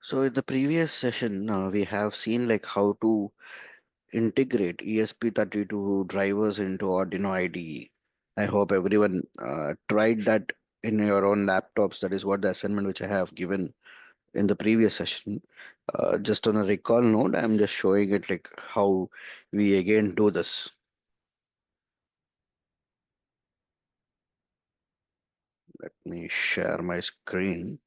So in the previous session, we have seen like how to integrate ESP32 drivers into Arduino IDE. I hope everyone tried that in your own laptops. That is what the assignment which I have given in the previous session. Just on a recall note, I'm just showing it like how we again do this. Let me share my screen.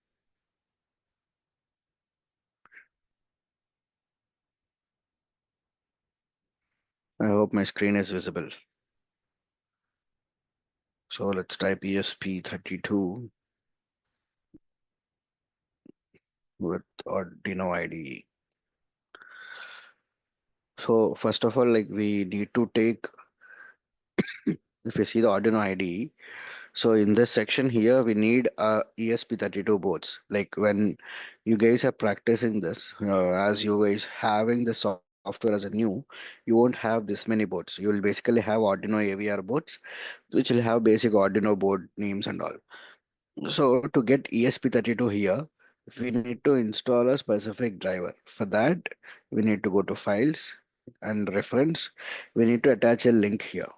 I hope my screen is visible. So let's type ESP32 with Arduino IDE. So first of all, like we need to take, if you see the Arduino IDE, so in this section here, we need ESP32 boards. Like when you guys are practicing this, as you guys having the software as a new, you won't have this many boards. You will basically have Arduino AVR boards, which will have basic Arduino board names and all. So to get ESP32 here, we need to install a specific driver. For that, we need to go to Files and Reference. We need to attach a link here.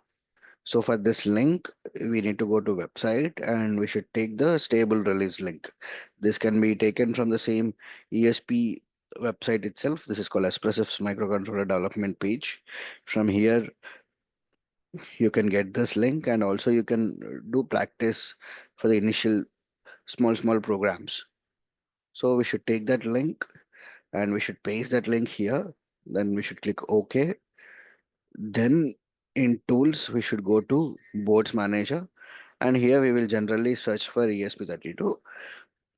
So for this link, we need to go to website and we should take the stable release link. This can be taken from the same ESP website itself. This is called Espressif's microcontroller development page. From here, you can get this link and also you can do practice for the initial small programs. So we should take that link and we should paste that link here. Then we should click OK. Then in tools, we should go to boards manager. And here we will generally search for ESP32.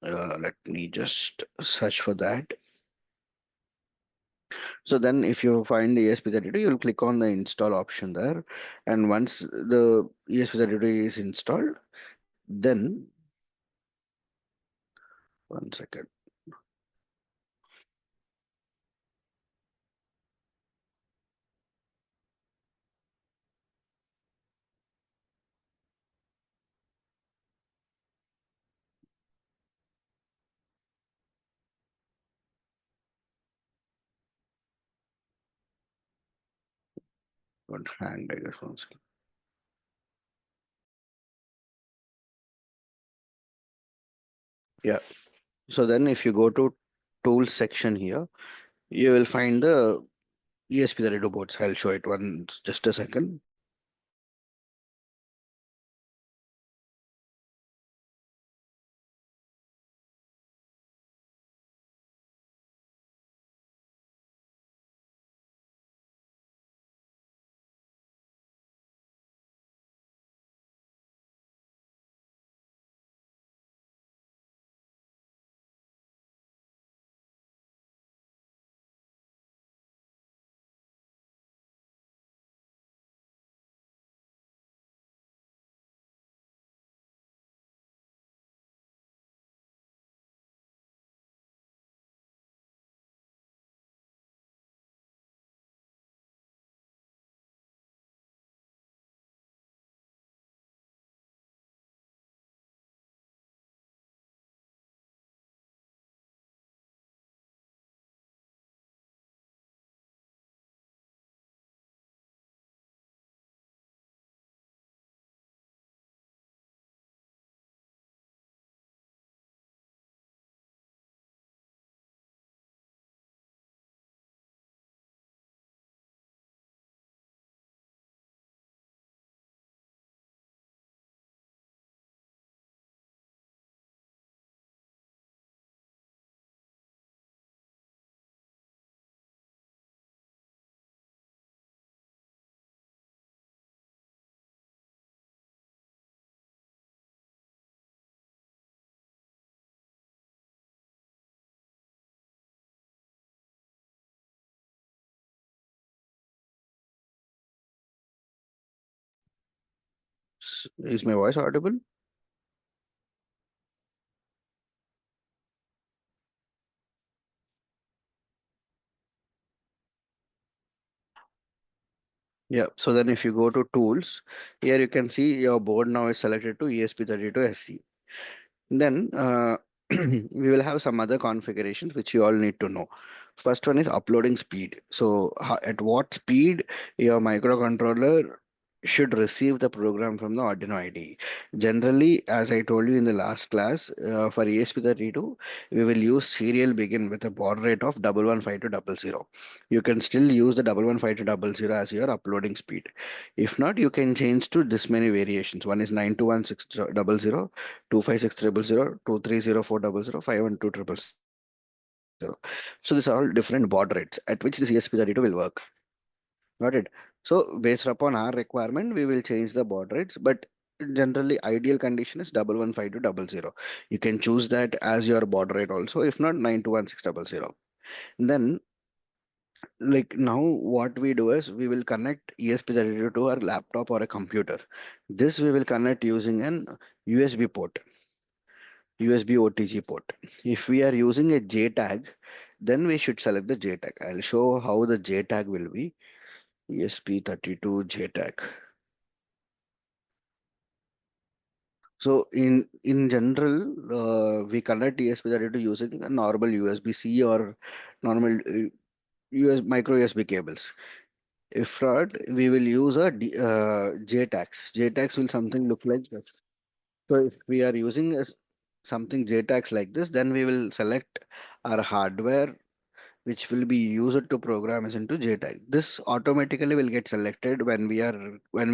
Let me just search for that. So then if you find ESP32, you'll click on the install option there. And once the ESP32 is installed, then one second. Got hanged, I guess. One second. Yeah. So then if you go to tools section here, you will find the ESP32 boards. I'll show it once, just a second. Is my voice audible? Yeah, so then if you go to tools, here you can see your board now is selected to ESP32SC. Then we will have some other configurations which you all need to know. First one is uploading speed. So at what speed your microcontroller should receive the program from the Arduino IDE. Generally, as I told you in the last class, for ESP32, we will use serial begin with a baud rate of 115200. You can still use the 115200 as your uploading speed. If not, you can change to this many variations. One is 921600, 256300, 230400, 51200. So these are all different baud rates at which this ESP32 will work. Got it? So based upon our requirement, we will change the baud rates, but generally ideal condition is 115200. You can choose that as your baud rate also. If not, 921600. Then like now what we do is we will connect ESP32 to our laptop or a computer. This we will connect using an USB port, USB OTG port. If we are using a JTAG, then we should select the JTAG. I'll show how the JTAG will be. ESP32 JTAG. So in general, we connect ESP32 using a normal USB-C or normal US micro USB cables. If not, we will use a JTAGs. JTAGs will something look like this. So if we are using something JTAGs like this, then we will select our hardware which will be used to program us into JTAG. This automatically will get selected when we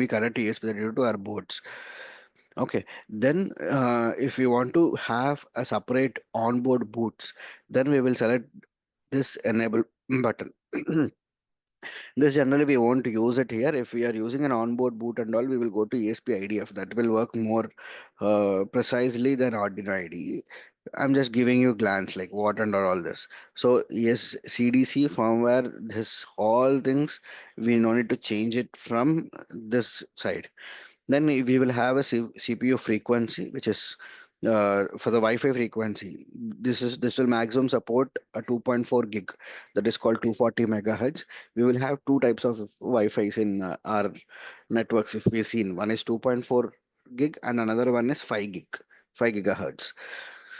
connect ESP32 to our boards. Okay, then if we want to have a separate onboard boots, then we will select this enable button. This generally we won't use it here. If we are using an onboard boot and all, we will go to ESP IDF. That will work more precisely than Arduino IDE. I'm just giving you glance like what and all this. So yes, CDC firmware, this all things we no need to change it from this side. Then we will have a CPU frequency, which is for the Wi-Fi frequency. This will maximum support a 2.4 gig, that is called 240 megahertz. We will have two types of Wi-Fi's in our networks. If we've seen, one is 2.4 gig and another one is 5 gig, 5 gigahertz.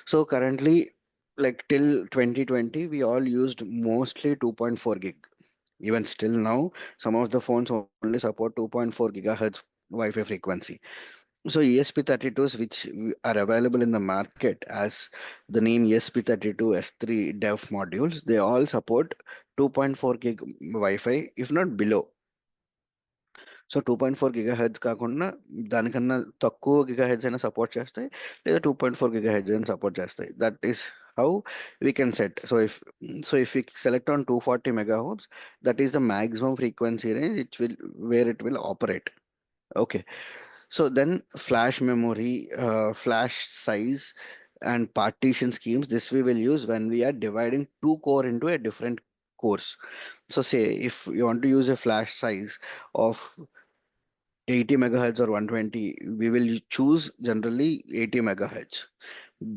So currently, like till 2020, we all used mostly 2.4 gig. Even still now, some of the phones only support 2.4 gigahertz Wi-Fi frequency. So ESP32s which are available in the market as the name ESP32 S3 dev modules, they all support 2.4 gig Wi-Fi, if not below. So 2.4 gigahertz కాకుండా దానికన్నా తక్కువ gigahertz అయినా support చేస్తాయి, లేదా 2.4 gigahertz అయినా support చేస్తాయి. That is how we can set. So if we select on 240 megahertz, that is the maximum frequency range where it will operate. Okay. So then flash memory, flash size and partition schemes, this we will use when we are dividing two core into a different cores. So say if you want to use a flash size of 80 megahertz or 120, we will choose generally 80 megahertz.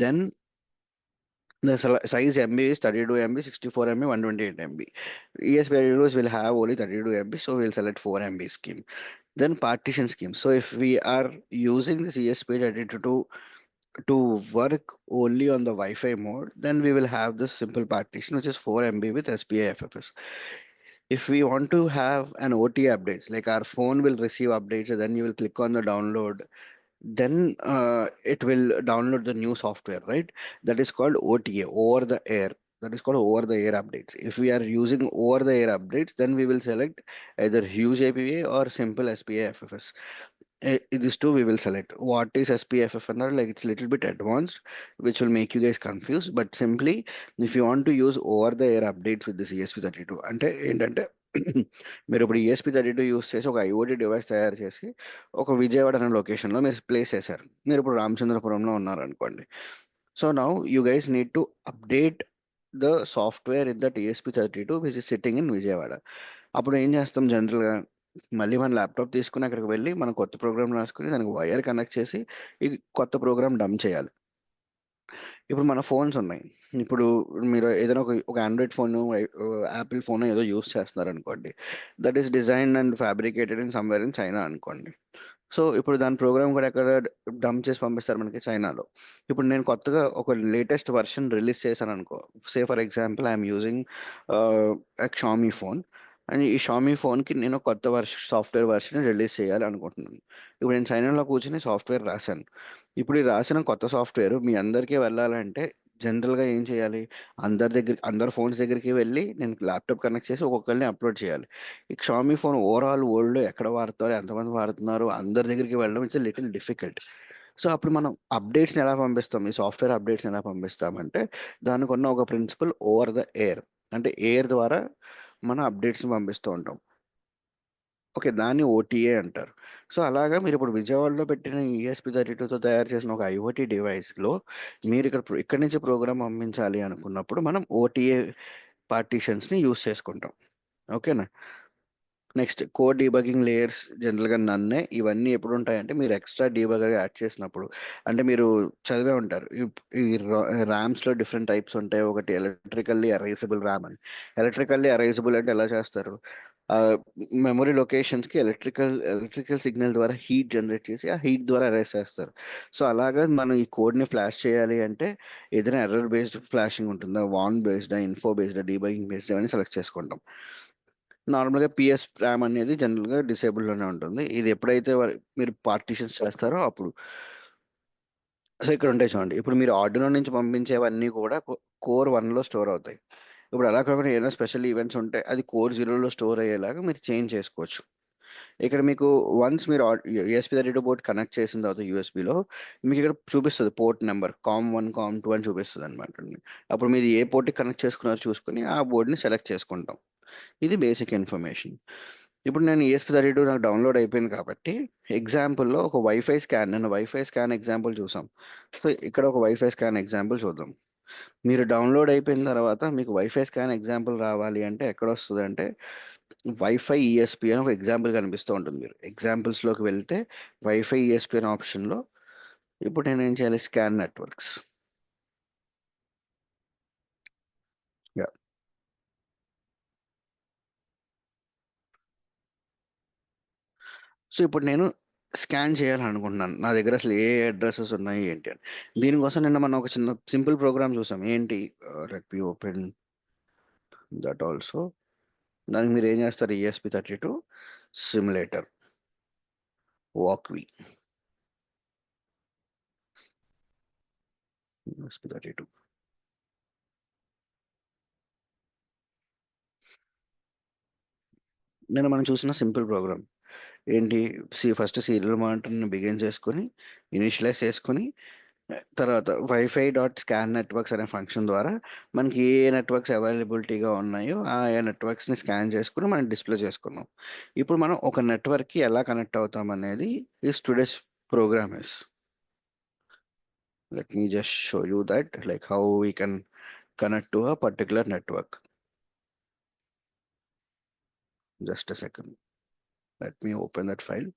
Then the size MB is 32 MB, 64 MB, 128 MB. ESP will have only 32 MB, so we'll select 4 MB scheme. Then partition scheme. So if we are using this ESP32 to work only on the Wi-Fi mode, then we will have this simple partition, which is 4 MB with SPI FFS. If we want to have an OT updates, like our phone will receive updates, and then you will click on the download, then it will download the new software, right? That is called OTA, over the air. That is called over the air updates. If we are using over the air updates, then we will select either huge APA or simple SPA FFS. These two we will select. What is SPFFNR? Like it's a little bit advanced, which will make you guys confused. But simply, if you want to use over the air updates with this ESP32, అంటే ఏంటంటే మీరు ఇప్పుడు ESP32 use చేసి ఒక IoT device తయారు చేసి ఒక విజయవాడ అనే లొకేషన్లో మీరు ప్లేస్ చేశారు. మీరు ఇప్పుడు రామచంద్రపురంలో ఉన్నారు అనుకోండి. So now you guys need to update the software in that ESP32 which is sitting in Vijayawada. అప్పుడు ఏం చేస్తాం జనరల్గా, మళ్ళీ మన ల్యాప్టాప్ తీసుకుని అక్కడికి వెళ్ళి మనం కొత్త ప్రోగ్రామ్ రాసుకుని దానికి వైర్ కనెక్ట్ చేసి ఈ కొత్త ప్రోగ్రామ్ డంప్ చేయాలి. ఇప్పుడు మన ఫోన్స్ ఉన్నాయి. ఇప్పుడు మీరు ఏదైనా ఒక ఆండ్రాయిడ్ ఫోన్, యాపిల్ ఫోన్ ఏదో యూస్ చేస్తున్నారు అనుకోండి. That is designed and fabricated in somewhere in China అనుకోండి. సో ఇప్పుడు దాని ప్రోగ్రామ్ కూడా ఎక్కడ డంప్ చేసి పంపిస్తారు మనకి చైనాలో. ఇప్పుడు నేను కొత్తగా ఒక లేటెస్ట్ వర్షన్ రిలీజ్ చేశాను అనుకో. Say for example I'm using Xiaomi phone, and ఈ షామీ ఫోన్కి నేను కొత్త సాఫ్ట్వేర్ వర్షన్ రిలీజ్ చేయాలి అనుకుంటున్నాను. ఇప్పుడు నేను చైనాలో కూర్చొని సాఫ్ట్వేర్ రాశాను. ఇప్పుడు ఈ రాసిన కొత్త సాఫ్ట్వేర్ మీ అందరికీ వెళ్ళాలంటే జనరల్గా ఏం చేయాలి? అందరి ఫోన్స్ దగ్గరికి వెళ్ళి నేను ల్యాప్టాప్ కనెక్ట్ చేసి ఒక్కొక్కరిని అప్లోడ్ చేయాలి. ఈ షామీ ఫోన్ ఓవరాల్ వరల్డ్‌లో ఎక్కడ వాడుతారు? ఎంతమంది వాడుతున్నారు? అందరి దగ్గరికి వెళ్ళడం ఇట్స్ లిటిల్ డిఫికల్ట్. సో, అప్పుడు మనం అప్డేట్స్‌ని ఎలా పంపిస్తాం? ఈ సాఫ్ట్‌వేర్ అప్డేట్స్‌ని ఎలా పంపిస్తామంటే, దానికున్న ఒక ప్రిన్సిపల్ ఓవర్ ద ఎయిర్. అంటే ఎయిర్ ద్వారా మనం అప్డేట్స్‌ని పంపిస్తూ ఉంటాం. ఓకే. దాన్ని ఓటీఏ అంటారు. సో, అలాగా మీరిప్పుడు విజయవాడలో పెట్టిన ESP32తో తయారు చేసిన ఒక ఐఓటీ డివైస్‌లో ఇక్కడి నుంచి ప్రోగ్రామ్ పంపించాలి అనుకున్నప్పుడు మనం ఓటీఏ పార్టిషన్స్‌ని యూజ్ చేసుకుంటాం. ఓకేనా? నెక్స్ట్ కోడ్ డీబగింగ్ లేయర్స్ జనరల్‌గా నన్నే. ఇవన్నీ ఎప్పుడుంటాయంటే మీరు ఎక్స్‌ట్రా డీబగర్ యాడ్ చేసినప్పుడు. అంటే మీరు చదివే ఉంటారు. ఈ ర్యామ్స్‌లో డిఫరెంట్ టైప్స్ ఉంటాయి. ఒకటి ఎలక్ట్రికల్లీ ఎరేజబుల్ ర్యామ్ అని. ఎలక్ట్రికల్లీ ఎరేజబుల్ అంటే ఎలా చేస్తారు? ఆహ్, మెమరీ లొకేషన్స్‌కి ఎలక్ట్రికల్ సిగ్నల్ ద్వారా హీట్ జనరేట్ చేసి, ఆ హీట్ ద్వారా ఎరేజ్ చేస్తారు. సో, అలాగా మనం ఈ కోడ్‌ని ఫ్లాష్ చేయాలి అంటే ఏదైనా ఎర్రర్ బేస్డ్ ఫ్లాషింగ్ ఉంటుందా? వాన్ బేస్డా? ఇన్ఫో బేస్డా? డీబగింగ్ బేస్డా? అవన్నీ సెలెక్ట్ చేసుకుంటాం. నార్మల్‌గా పీఎస్ ర్యామ్ అనేది జనరల్‌గా డిసేబుల్‌లోనే ఉంటుంది. ఇది ఎప్పుడైతే మీరు పార్టిషన్స్ చేస్తారో అప్పుడు. సో, ఇక్కడ ఉంటాయి చూడండి. ఇప్పుడు మీరు ఆర్డినో నుంచి పంపించేవన్నీ కూడా కోర్ 1లో స్టోర్ అవుతాయి. ఇప్పుడు అలా కాకుండా ఏదైనా స్పెషల్ ఈవెంట్స్ ఉంటే అది కోర్ 0లో స్టోర్ అయ్యేలాగా మీరు చేంజ్ చేసుకోవచ్చు. ఇక్కడ మీకు వన్స్ మీరు ESP32 పోర్ట్ కనెక్ట్ చేసిన తర్వాత యూఎస్‌బీలో మీకు ఇక్కడ చూపిస్తది పోర్ట్ నంబర్ కామ్1, కామ్2 అని చూపిస్తదనమాట. అప్పుడు మీరు ఏ పోర్ట్‌కి కనెక్ట్ చేసుకున్నారో చూసుకొని ఆ బోర్డ్‌ని సెలెక్ట్ చేసుకుంటాం. ఇది బేసిక్ ఇన్ఫర్మేషన్. ఇప్పుడు నేను ESP32 నాకు డౌన్లోడ్ అయిపోయింది కాబట్టి ఎగ్జాంపుల్‌లో ఒక వైఫై స్కాన్ ఎగ్జాంపుల్ చూసాం. సో, ఇక్కడ ఒక వైఫై స్కాన్ ఎగ్జాంపుల్ చూద్దాం. మీరు డౌన్లోడ్ అయిపోయిన తర్వాత మీకు వైఫై స్కాన్ ఎగ్జాంపుల్ రావాలి అంటే ఎక్కడొస్తదంటే వైఫై ఈఎస్పీ అని ఒక ఎగ్జాంపుల్ కనిపిస్తూ ఉంటుంది. మీరు ఎగ్జాంపుల్స్‌లోకి వెళ్తే వైఫై ఈఎస్పీ అనే ఆప్షన్‌లో ఇప్పుడు నేనేం చేయాలి? Scan networks. యాహ్! సో, ఇప్పుడు నేను స్కాన్ చేయాలనుకుంటున్నాను. నా దగ్గర అసలు ఏ అడ్రెసెస్ ఉన్నాయి ఏంటి అని. దీనికోసం నిన్న మనం ఒక చిన్న సింపుల్ ప్రోగ్రామ్ చూసాం. ఏంటి let me open that also. దానికి మీరేం చేస్తారు? ESP32 simulator వాక్‌వి ESP32. నిన్న మనం చూసిన సింపుల్ ప్రోగ్రామ్. ఏంటి? ఫస్ట్ సీరియల్ మానిటర్‌ని బిగిన్ చేసుకొని, ఇనిషియలైజ్ చేసుకొని, తర్వాత వైఫై డాట్ స్కాన్ నెట్వర్క్స్ అనే ఫంక్షన్ ద్వారా మనకి ఏ ఏ నెట్వర్క్స్ అవైలబిలిటీగా ఉన్నాయో, ఆ ఏ నెట్వర్క్స్‌ని స్కాన్ చేసుకొని మనం డిస్‌ప్లే చేసుకున్నాం. ఇప్పుడు మనం ఒక నెట్వర్క్‌కి ఎలా కనెక్ట్ అవుతాం అనేది today's program is. Let me just show you that like how we can connect to a particular network. Just a second. Let me open that file.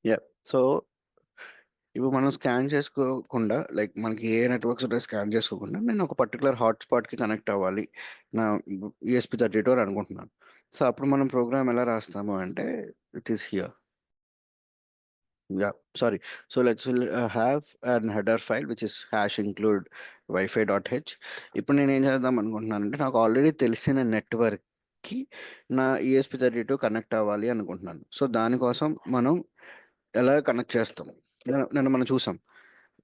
Yeah. So ఇప్పుడు మనం స్కాన్ చేసుకోకుండా లైక్ మనకి ఏ networks ఉంటాయో scan చేసుకోకుండా నేను ఒక particular హాట్‌స్పాట్‌కి connect అవ్వాలి. నా ESP32 అని అనుకుంటున్నాను. సో, అప్పుడు మనం ప్రోగ్రామ్ ఎలా రాస్తాము అంటే it is here. Yeah! Sorry. So, have an header file which is #include wifi.h. ఇప్పుడు నేనేం చేద్దాం అనుకుంటున్నానంటే నాకు ఆల్రెడీ తెలిసిన నెట్వర్క్‌కి నా ESP32 కనెక్ట్ అవ్వాలి అనుకుంటున్నాను. సో, దానికోసం మనం ఎలా కనెక్ట్ చేస్తాం? నిన్న మనం చూసాం.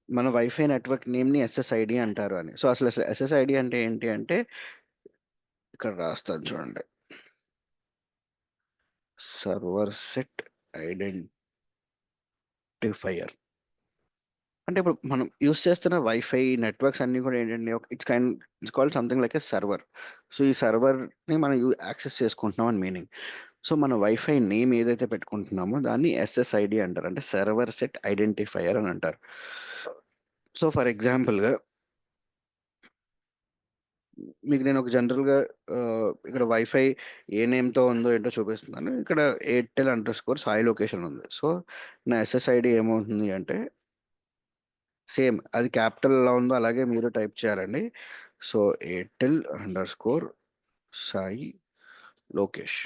మన వైఫై నెట్వర్క్ నేమ్‌ని ఎస్ఎస్ఐడి అంటారు అని. సో, అసలు ఎస్ఎస్ఐడి అంటే ఏంటి అంటే ఇక్కడ రాస్తాను చూడండి. Server set identifier. అంటే ఇప్పుడు మనం యూజ్ చేస్తున్న వైఫై నెట్వర్క్స్ అన్నీ కూడా ఏంటంటే it's called something like a server. So, ఈ సర్వర్‌ని మనం యాక్సెస్ చేసుకుంటున్నాం అని మీనింగ్. సో, మన వైఫై నేమ్ ఏదైతే పెట్టుకుంటున్నామో దాన్ని ఎస్ఎస్ఐడి అంటారు. అంటే సర్వర్ సెట్ ఐడెంటిఫైయర్ అని అంటారు. సో, ఫర్ ఎగ్జాంపుల్‌గా మీకు నేను ఒక జనరల్‌గా ఇక్కడ వైఫై ఏ నేమ్‌తో ఉందో ఏంటో చూపిస్తున్నాను. ఇక్కడ ఎయిర్‌టెల్ అండర్‌స్కోర్ సాయి లొకేషన్ ఉంది. సో, నా ఎస్ఎస్ఐడి ఏమవుతుంది అంటే సేమ్ అది క్యాపిటల్ ఎలా ఉందో అలాగే మీరు టైప్ చేయాలండి. So Airtel underscore Sai Lokesh.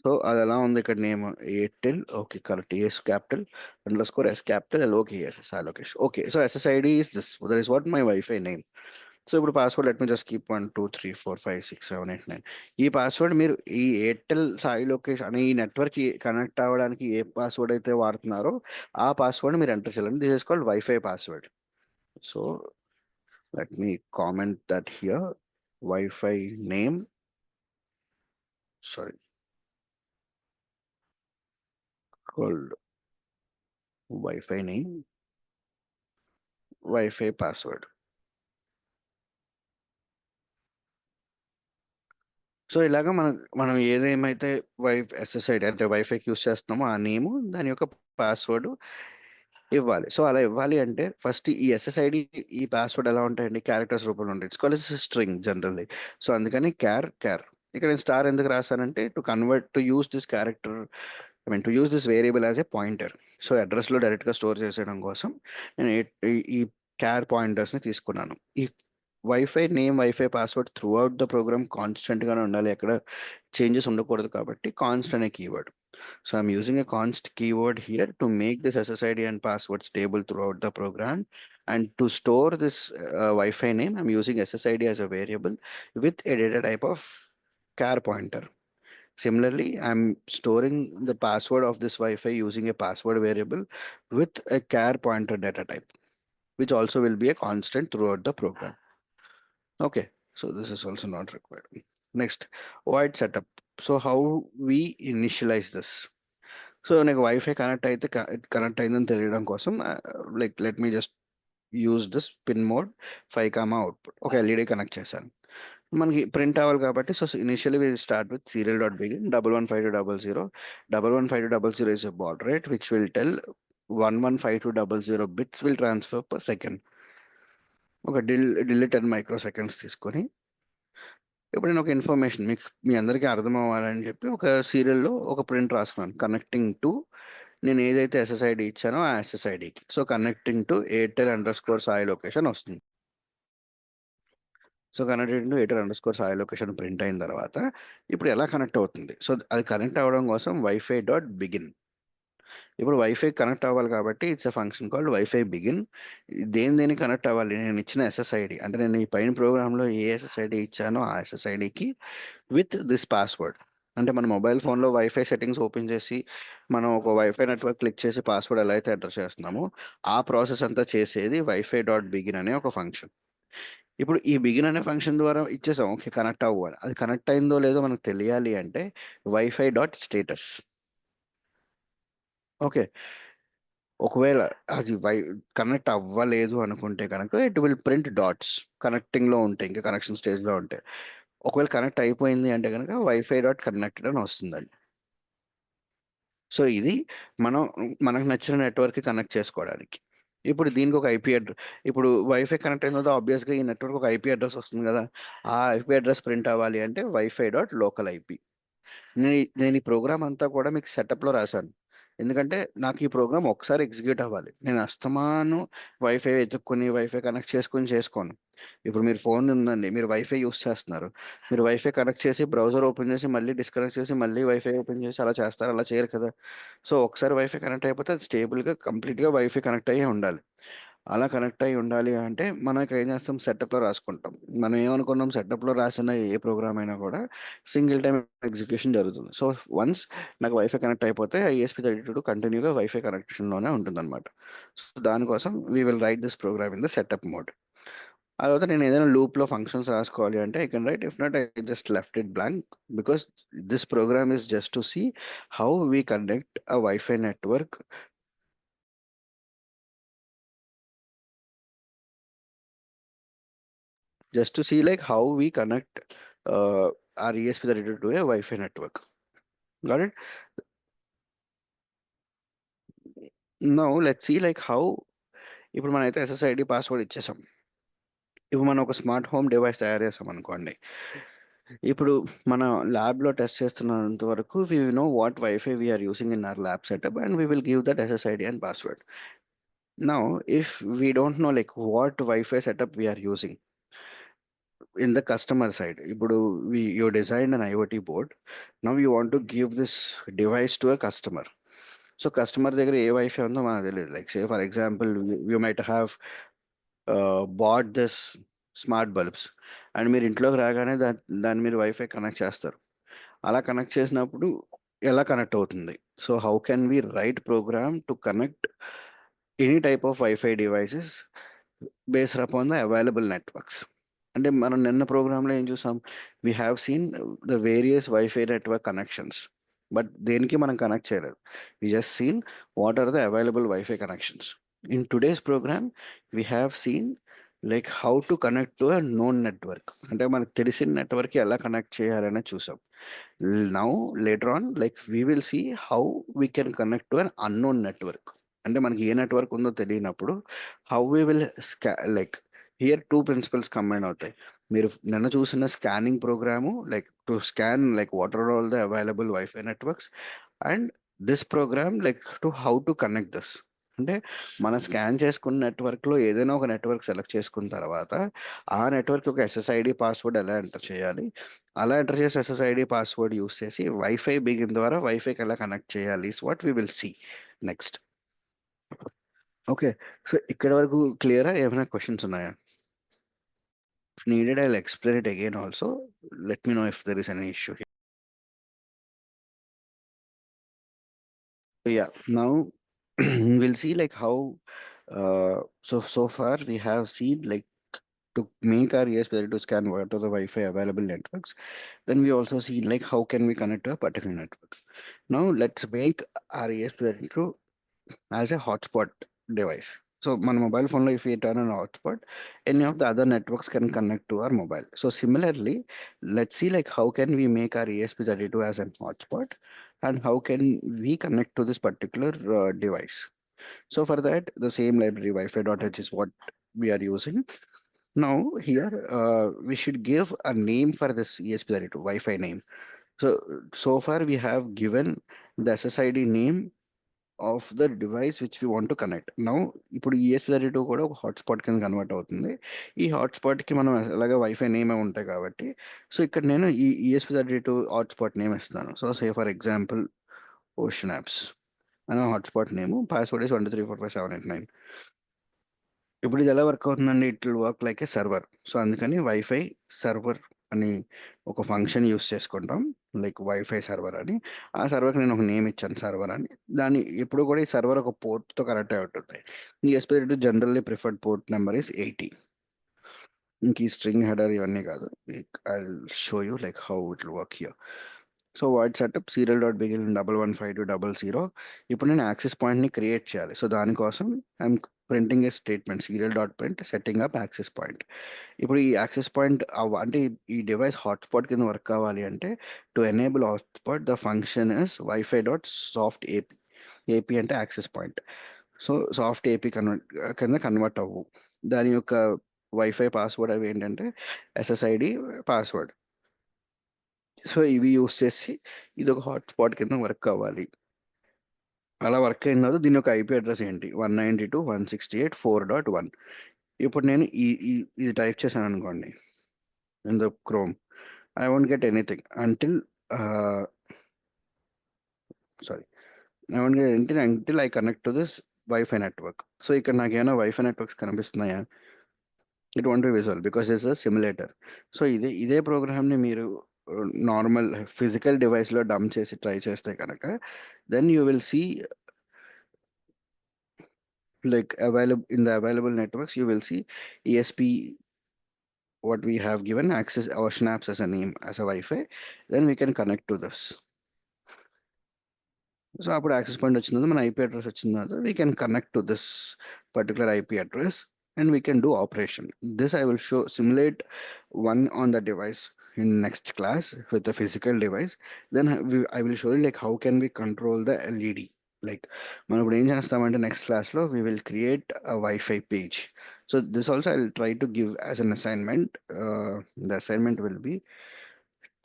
So అది ఎలా ఉంది ఇక్కడ name Airtel. Okay correct. S capital underscore S capital L okay S Sai Lokesh. Okay so SSID is this, that is what my wifi name. So ఇప్పుడు password let me just keep 1 2 3 4 5 6 7 8 9. ఈ password మీరు ఈ Airtel Sai Lokesh అనే ఈ network connect అవ్వడానికి ఏ password అయితే వాడుతున్నారో ఆ password మీరు ఎంటర్ చేయాలండి. This is called wifi password. So let me comment that here. Wifi name, sorry, called wifi name, wifi password. So ఇలాగా మనం ఏదేమైతే ఎస్ఎస్ఐడి అంటే వైఫైకి యూస్ చేస్తున్నామో ఆ నేము దాని యొక్క పాస్వర్డ్ ఇవ్వాలి. సో అలా ఇవ్వాలి అంటే ఫస్ట్ ఈ ఎస్ఎస్ఐడి ఈ పాస్వర్డ్ ఎలా ఉంటాయండి, క్యారెక్టర్స్ రూపంలో ఉంటాయి. It's called string generally. So అందుకని క్యార్ ఇక్కడ నేను స్టార్ ఎందుకు రాశానంటే to use this character, I mean to use this variable as a pointer. So అడ్రస్లో డైరెక్ట్గా స్టోర్ చేసేయడం కోసం నేను ఈ క్యార్ పాయింటర్స్ని తీసుకున్నాను. ఈ wifi name wifi password throughout the program కాన్స్టెంట్గానే ఉండాలి, ఎక్కడ చేంజెస్ ఉండకూడదు కాబట్టి కాన్స్ట్ అనే keyword. So I'm using a const keyword here to make this SSID and password stable throughout the program. And to store this Wi-Fi name, I'm using SSID as a variable with a data type of char pointer. Similarly, I'm storing the password of this Wi-Fi using a password variable with a char pointer data type, which also will be a constant throughout the program. Okay, so this is also not required. Next, void setup. So how we initialize this? So నాకు wifi connect అయితే connect అయిందని తెలియడం కోసం like let me just use this pin mode 5 output ఒక LED connect చేశాను. మనకి print అవ్వాలి కాబట్టి so initially will start with serial dot begin 115200. 115200 is a bad rate which will tell 115200 bits will transfer per second. ఒక Delhi 10 micro seconds తీసుకొని ఇప్పుడు నేను ఒక ఇన్ఫర్మేషన్ మీకు మీ అందరికీ అర్థం అవ్వాలని చెప్పి ఒక సీరియల్లో ఒక ప్రింట్ రాసుకున్నాను కనెక్టింగ్ టు నేను ఏదైతే ఎస్ఎస్ఐడి ఇచ్చానో ఆ ఎస్ఎస్ఐడికి. So connecting to Airtel underscore Sai location వస్తుంది. So connected to Airtel underscore Sai location print అయిన తర్వాత ఇప్పుడు ఎలా కనెక్ట్ అవుతుంది? సో అది కనెక్ట్ అవ్వడం కోసం వైఫై డాట్ బిగిన్. ఇప్పుడు వైఫై కనెక్ట్ అవ్వాలి కాబట్టి it's a function called wifi begin. దేని కనెక్ట్ అవ్వాలి, నేను ఇచ్చిన ఎస్ఎస్ఐడి అంటే నేను ఈ పైన ప్రోగ్రాంలో ఏ ఎస్ఎస్ఐడి ఇచ్చానో ఆ ఎస్ఎస్ఐడికి విత్ దిస్ పాస్వర్డ్. అంటే మన మొబైల్ ఫోన్లో వైఫై సెట్టింగ్స్ ఓపెన్ చేసి మనం ఒక వైఫై నెట్వర్క్ క్లిక్ చేసి పాస్వర్డ్ ఎలా అయితే ఎంటర్ చేస్తున్నామో ఆ ప్రాసెస్ అంతా చేసేది వైఫై డాట్ బిగిన్ అనే ఒక ఫంక్షన్. ఇప్పుడు ఈ బిగిన్ అనే ఫంక్షన్ ద్వారా ఇచ్చేసాం ఓకే కనెక్ట్ అవ్వాలి. అది కనెక్ట్ అయిందో లేదో మనకు తెలియాలి అంటే వైఫై డాట్ స్టేటస్. ఓకే, ఒకవేళ అది కనెక్ట్ అవ్వలేదు అనుకుంటే కనుక ఇట్ విల్ ప్రింట్ డాట్స్. కనెక్టింగ్లో ఉంటే ఇంకా కనెక్షన్ స్టేజ్లో ఉంటే. ఒకవేళ కనెక్ట్ అయిపోయింది అంటే కనుక వైఫై డాట్ కనెక్టెడ్ అని వస్తుందండి. సో ఇది మనం మనకు నచ్చిన నెట్వర్క్ కనెక్ట్ చేసుకోవడానికి. ఇప్పుడు దీనికి ఒక ఐపీ అడ్రస్, ఇప్పుడు వైఫై కనెక్ట్ అయిన తర్వాత ఆబ్వియస్గా ఈ నెట్వర్క్ ఒక ఐపీ అడ్రస్ వస్తుంది కదా. ఆ ఐపీ అడ్రస్ ప్రింట్ అవ్వాలి అంటే వైఫై డాట్ లోకల్ ఐపీ. నేను ఈ ప్రోగ్రామ్ అంతా కూడా మీకు సెటప్లో రాశాను. ఎందుకంటే నాకు ఈ ప్రోగ్రామ్ ఒకసారి ఎగ్జిక్యూట్ అవ్వాలి. నేను అస్తమాను వైఫై వెతుక్కుని వైఫై కనెక్ట్ చేసుకోను. ఇప్పుడు మీరు ఫోన్ ఉందండి, మీరు వైఫై యూస్ చేస్తున్నారు. మీరు వైఫై కనెక్ట్ చేసి బ్రౌజర్ ఓపెన్ చేసి మళ్ళీ డిస్కనెక్ట్ చేసి మళ్ళీ వైఫై ఓపెన్ చేసి అలా చేస్తారు, అలా చేయరు కదా. సో ఒకసారి వైఫై కనెక్ట్ అయిపోతే అది స్టేబుల్గా కంప్లీట్గా వైఫై కనెక్ట్ అయ్యి ఉండాలి. అలా కనెక్ట్ అయ్యి ఉండాలి అంటే మనం ఇక్కడ ఏం చేస్తాం, సెటప్లో రాసుకుంటాం. మనం ఏమనుకున్నాం, సెటప్లో రాసిన ఏ ప్రోగ్రామ్ అయినా కూడా సింగిల్ టైం ఎగ్జిక్యూషన్ జరుగుతుంది. సో వన్స్ నాకు వైఫై కనెక్ట్ అయిపోతే ESP32 కంటిన్యూగా వైఫై కనెక్షన్లోనే ఉంటుందన్నమాట. సో దానికోసం we will write this program in the setup mode. ఆ తర్వాత నేను ఏదైనా లూప్లో ఫంక్షన్స్ రాసుకోవాలి అంటే I can write. If not I just left it blank because this program is just to see how we connect a wifi network, just to see like how we connect our ESP32 to a Wi-Fi network. Got it? Now let's see like how ఇప్పుడు మనమైతే SSID password ఇచ్చేసాం. ఇప్పుడు మనం ఒక smart home device తయారు చేసాం అనుకోండి. ఇప్పుడు మన ల్యాబ్లో టెస్ట్ చేస్తున్నంత వరకు we know what Wi-Fi we are using in our lab setup and we will give that SSID and password. Now, if we don't know like what Wi-Fi setup we are using in the customer side, ఇప్పుడు you designed an IoT board. Now you want to give this device to a customer. So customer దగ్గర ఏ wifi ఉందో మనకు తెలియదు. Like say for example you might have bat this smart bulbs and మీరు ఇంట్లోకి రాగానే దాన్ని మీరు వైఫై కనెక్ట్ చేస్తారు. అలా కనెక్ట్ చేసినప్పుడు ఎలా కనెక్ట్ అవుతుంది? So how can we write program to connect any type of wifi devices based upon the available networks? అంటే మనం నిన్న ప్రోగ్రాంలో ఏం చూసాం? We have seen the various wifi network connections, but దేనికి మనం కనెక్ట్ చేయలేదు. We just seen what are the available wifi connections. In today's program we have seen like how to connect to a known network, అంటే మనకు తెలిసిన network ఎలా connect చేయాలనే చూసాం. Now later on like we will see how we can connect to an unknown network. అంటే మనకి ఏ network ఉందో తెలియనప్పుడు how we will like here two principles combine అవుతాయి. మీరు నిన్న చూసిన scanning program like to scan like what are all the available wifi networks, and this program like to how to connect this. అంటే మనం scan చేసుకున్న నెట్వర్క్లో ఏదైనా ఒక నెట్వర్క్ సెలెక్ట్ చేసుకున్న తర్వాత ఆ నెట్వర్క్ ఒక ఎస్ఎస్ఐడి పాస్వర్డ్ ఎలా ఎంటర్ చేయాలి, అలా ఎంటర్ చేసి ఎస్ఎస్ఐడి పాస్వర్డ్ యూస్ చేసి వైఫై బిగిన్ ద్వారా వైఫైకి ఎలా కనెక్ట్ చేయాలి is what we will see next. Okay, so ఇక్కడ వరకు క్లియరా? ఏమైనా క్వశ్చన్స్ ఉన్నాయా? Needed, I'll explain it again also. Let me know if there is any issue here. So yeah, now we'll see like how so far we have seen like to make our ESP to scan what are the Wi-Fi available networks. Then we also see like how can we connect to a particular network. Now let's make our ESP to as a hotspot device. So my mobile phone, if we turn on hotspot, any of the other networks can connect to our mobile. So similarly, let's see like how can we make our ESP32 as a hotspot and how can we connect to this particular device. So for that, the same library Wi-Fi.h is what we are using. Now here we should give a name for this ESP32 Wi-Fi name. So far we have given the SSID name of the device which we want to connect. Now ఇప్పుడు ESP32 కూడా ఒక hotspot కింద convert అవుతుంది. ఈ హాట్స్పాట్కి మనం అలాగే wifi నేమే ఉంటాయి కాబట్టి, సో ఇక్కడ నేను ఈ ESP32 హాట్స్పాట్ నేమ్ ఇస్తాను. So say for example ocean apps అని హాట్స్పాట్ నేమ్, పాస్వర్డ్ ఇస్ 1234578 ఇప్పుడు ఇది ఎలా వర్క్ అవుతుందండి? It will work like A server. So అందుకని వైఫై సర్వర్ అని ఒక ఫంక్షన్ యూస్ చేసుకుంటాం, లైక్ వైఫై సర్వర్ అని. ఆ సర్వర్కి నేను ఒక నేమ్ ఇచ్చాను సర్వర్ అని. దాన్ని ఎప్పుడు కూడా ఈ సర్వర్ ఒక పోర్ట్తో కనెక్ట్ అయి ఉంటుంది. ఈ SP generally preferred port number is 80. ఇంక ఈ స్ట్రింగ్ హెడర్ ఇవన్నీ కాదు. I show you like how it will work here. So what setup serial dot begin 115200. ఇప్పుడు నేను యాక్సెస్ పాయింట్ని క్రియేట్ చేయాలి. సో దానికోసం I'm printing A statement serial dot print setting up access point. ఇప్పుడు ఈ access point అంటే ఈ device hotspot కింద వర్క్ అవ్వాలి అంటే to enable hotspot the function is wifi dot soft AP. AP అంటే access point. So soft AP కింద convert అవ్వు. దాని యొక్క వైఫై పాస్వర్డ్ అవి ఏంటంటే ఎస్ఎస్ఐడి పాస్వర్డ్. సో ఇవి యూస్ చేసి ఇది ఒక హాట్స్పాట్ కింద వర్క్ అవ్వాలి. అలా వర్క్ అయిన తర్వాత దీని యొక్క ఐపీ అడ్రస్ ఏంటి? 192.168.4.1. ఇప్పుడు నేను ఇది టైప్ చేశాను అనుకోండి in the Chrome. I won't get anything until sorry I won't get anything until I connect to this wifi network. So ఇక్కడ నాకు ఏమైనా వైఫై నెట్వర్క్స్ కనిపిస్తున్నాయా? It won't be visual because it's a simulator. So ఇదే ప్రోగ్రామ్ని మీరు normal physical డివైస్లో dump చేసి try చేస్తే కనుక then you will see like available in the available networks you will see ESP what we have given access our snaps as a name as a Wi-Fi, then we can connect to this. So అప్పుడు access point వచ్చిన తర్వాత మన IP address వచ్చిన తర్వాత we can connect to this particular IP address and we can do operation. This I will show simulate one on the device in next class with the physical device. Then I will show you like how can we control the LED. Like మనం ఇప్పుడు ఏం చేస్తామంటే next క్లాస్లో we will create a wifi page. So this also I will try to give as an assignment. The assignment will be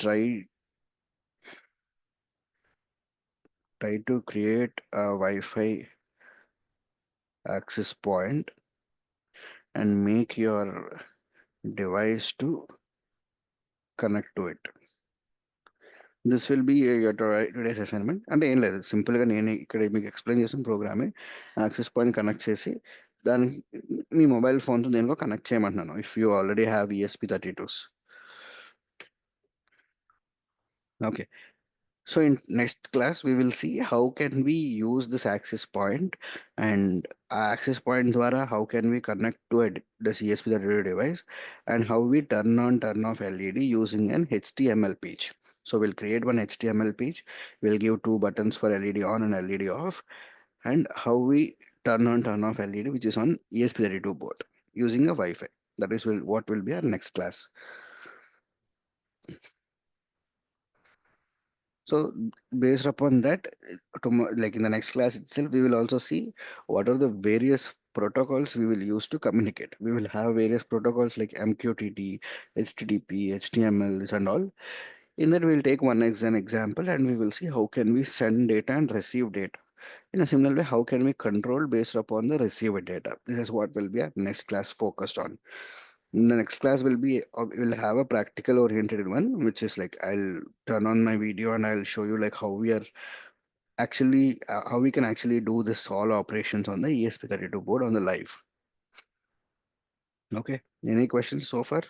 try try to create a Wi-Fi access point and make your device to connect to it. This will be your today's assignment. అంటే ఏం లేదు, సింపుల్గా నేను ఇక్కడ మీకు explain చేసిన ప్రోగ్రామే. Access point connect చేసి దానికి మీ మొబైల్ ఫోన్తో దేనికో కనెక్ట్ చేయమంటున్నాను. If you already have ESP32s. Okay. So in next class, we will see how can we use this access point, and access point ద్వారా how can we connect to the ESP32 device, and how we turn off LED using an HTML page. So we'll create one HTML page. We'll give two buttons for LED on and LED off, and how we turn off LED which is on ESP32 board using a Wi-Fi. That is what will be our next class. So based upon that, like in the next class itself, we will also see what are the various protocols we will use to communicate. We will have various protocols like MQTT, HTTP, HTMLs and all. In that, we'll take an example and we will see how can we send data and receive data. In a similar way, how can we control based upon the received data? This is what will be our next class focused on. The next class will be will have a practical oriented one, which is like I'll turn on my video and I'll show you like how we are actually how we can actually do this all operations on the ESP32 board on the live. Okay. Any questions so far?